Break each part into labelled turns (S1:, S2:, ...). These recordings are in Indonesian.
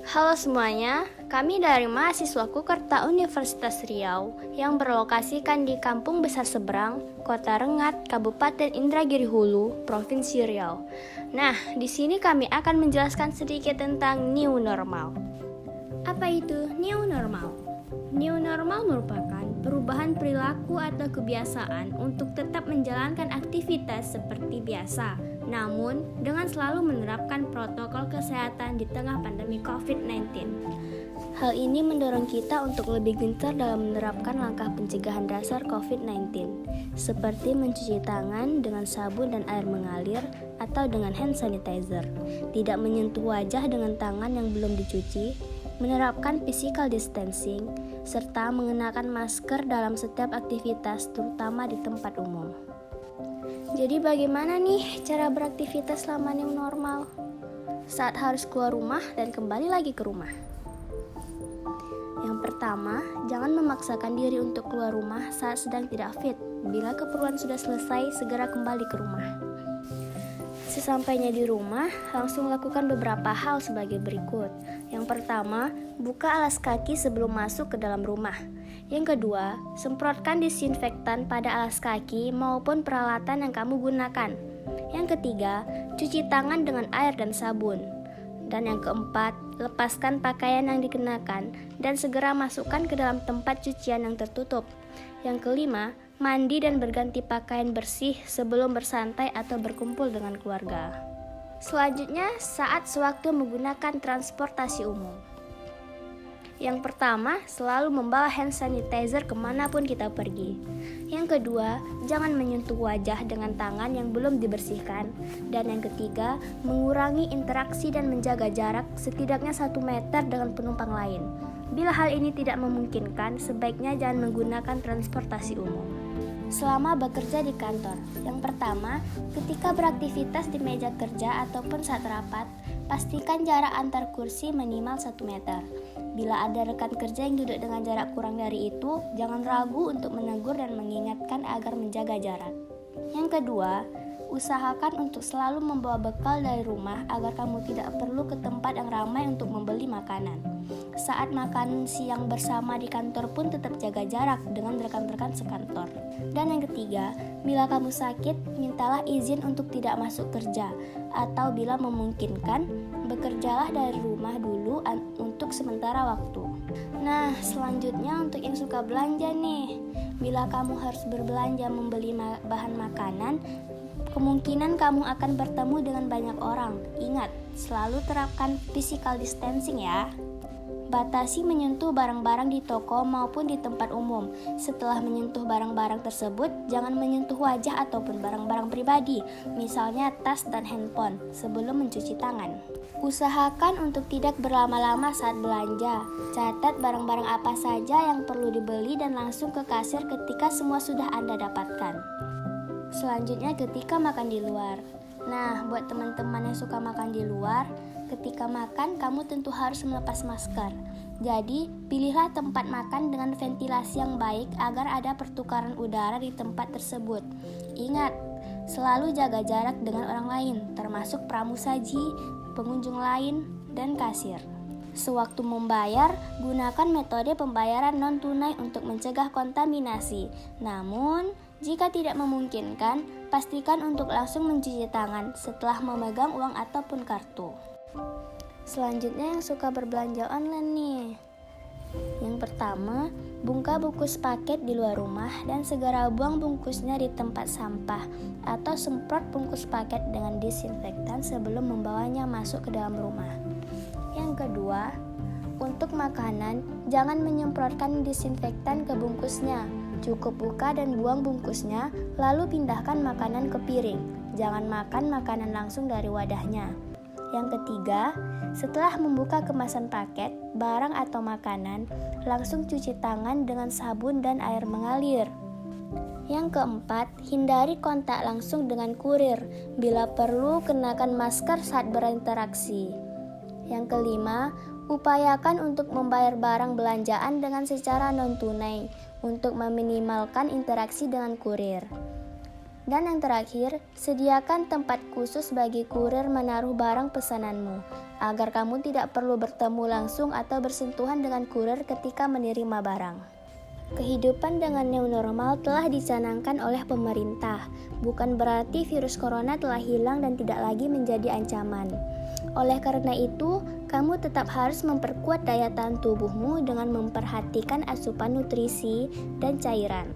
S1: Halo semuanya, kami dari mahasiswa Kukerta Universitas Riau yang berlokasikan di Kampung Besar Seberang, Kota Rengat, Kabupaten Indragiri Hulu, Provinsi Riau. Nah, di sini kami akan menjelaskan sedikit tentang new normal. Apa itu new normal? New normal merupakan perubahan perilaku atau kebiasaan untuk tetap menjalankan aktivitas seperti biasa, namun dengan selalu menerapkan protokol kesehatan di tengah pandemi COVID-19. Hal ini mendorong kita untuk lebih gencar dalam menerapkan langkah pencegahan dasar COVID-19, seperti mencuci tangan dengan sabun dan air mengalir atau dengan hand sanitizer, tidak menyentuh wajah dengan tangan yang belum dicuci, menerapkan physical distancing, serta mengenakan masker dalam setiap aktivitas, terutama di tempat umum. Jadi bagaimana nih cara beraktivitas selama new normal? Saat harus keluar rumah dan kembali lagi ke rumah. Yang pertama, jangan memaksakan diri untuk keluar rumah saat sedang tidak fit. Bila keperluan sudah selesai, segera kembali ke rumah. Sesampainya di rumah, langsung lakukan beberapa hal sebagai berikut. Yang pertama, buka alas kaki sebelum masuk ke dalam rumah. Yang kedua, semprotkan disinfektan pada alas kaki maupun peralatan yang kamu gunakan. Yang ketiga, cuci tangan dengan air dan sabun. Dan yang keempat, lepaskan pakaian yang dikenakan dan segera masukkan ke dalam tempat cucian yang tertutup. Yang kelima, mandi dan berganti pakaian bersih sebelum bersantai atau berkumpul dengan keluarga. Selanjutnya, saat sewaktu menggunakan transportasi umum. Yang pertama, selalu membawa hand sanitizer kemanapun kita pergi. Yang kedua, jangan menyentuh wajah dengan tangan yang belum dibersihkan. Dan yang ketiga, mengurangi interaksi dan menjaga jarak setidaknya 1 meter dengan penumpang lain. Bila hal ini tidak memungkinkan, sebaiknya jangan menggunakan transportasi umum. Selama bekerja di kantor, yang pertama, ketika beraktivitas di meja kerja ataupun saat rapat, pastikan jarak antar kursi minimal 1 meter. Bila ada rekan kerja yang duduk dengan jarak kurang dari itu, jangan ragu untuk menegur dan mengingatkan agar menjaga jarak. Yang kedua, usahakan untuk selalu membawa bekal dari rumah agar kamu tidak perlu ke tempat yang ramai untuk membeli makanan. Saat makan siang bersama di kantor pun tetap jaga jarak dengan rekan-rekan sekantor. Dan yang ketiga, bila kamu sakit, mintalah izin untuk tidak masuk kerja, atau bila memungkinkan, bekerjalah dari rumah dulu untuk sementara waktu. Nah, selanjutnya untuk yang suka belanja nih, bila kamu harus berbelanja membeli bahan makanan, kemungkinan kamu akan bertemu dengan banyak orang. Ingat, selalu terapkan physical distancing ya. Batasi menyentuh barang-barang di toko maupun di tempat umum. Setelah menyentuh barang-barang tersebut, jangan menyentuh wajah ataupun barang-barang pribadi, misalnya tas dan handphone, sebelum mencuci tangan. Usahakan untuk tidak berlama-lama saat belanja. Catat barang-barang apa saja yang perlu dibeli dan langsung ke kasir ketika semua sudah Anda dapatkan. Selanjutnya ketika makan di luar. Nah, buat teman-teman yang suka makan di luar, ketika makan kamu tentu harus melepas masker. Jadi, pilihlah tempat makan dengan ventilasi yang baik agar ada pertukaran udara di tempat tersebut. Ingat, selalu jaga jarak dengan orang lain, termasuk pramusaji, pengunjung lain, dan kasir. Sewaktu membayar, gunakan metode pembayaran non-tunai untuk mencegah kontaminasi. Namun, jika tidak memungkinkan, pastikan untuk langsung mencuci tangan setelah memegang uang ataupun kartu. Selanjutnya yang suka berbelanja online nih. Yang pertama, bungkam bungkus paket di luar rumah dan segera buang bungkusnya di tempat sampah atau semprot bungkus paket dengan disinfektan sebelum membawanya masuk ke dalam rumah. Yang kedua, untuk makanan, jangan menyemprotkan disinfektan ke bungkusnya. Cukup buka dan buang bungkusnya, lalu pindahkan makanan ke piring. Jangan makan makanan langsung dari wadahnya. Yang ketiga, setelah membuka kemasan paket, barang atau makanan, langsung cuci tangan dengan sabun dan air mengalir. Yang keempat, hindari kontak langsung dengan kurir. Bila perlu, kenakan masker saat berinteraksi. Yang kelima, upayakan untuk membayar barang belanjaan dengan secara non-tunai untuk meminimalkan interaksi dengan kurir. Dan yang terakhir, sediakan tempat khusus bagi kurir menaruh barang pesananmu, agar kamu tidak perlu bertemu langsung atau bersentuhan dengan kurir ketika menerima barang. Kehidupan dengan new normal telah dicanangkan oleh pemerintah, bukan berarti virus corona telah hilang dan tidak lagi menjadi ancaman. Oleh karena itu, kamu tetap harus memperkuat daya tahan tubuhmu dengan memperhatikan asupan nutrisi dan cairan,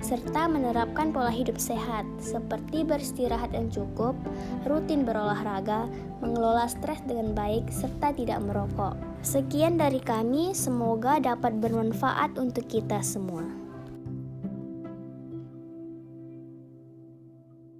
S1: serta menerapkan pola hidup sehat seperti beristirahat yang cukup, rutin berolahraga, mengelola stres dengan baik, serta tidak merokok. Sekian dari kami, semoga dapat bermanfaat untuk kita semua.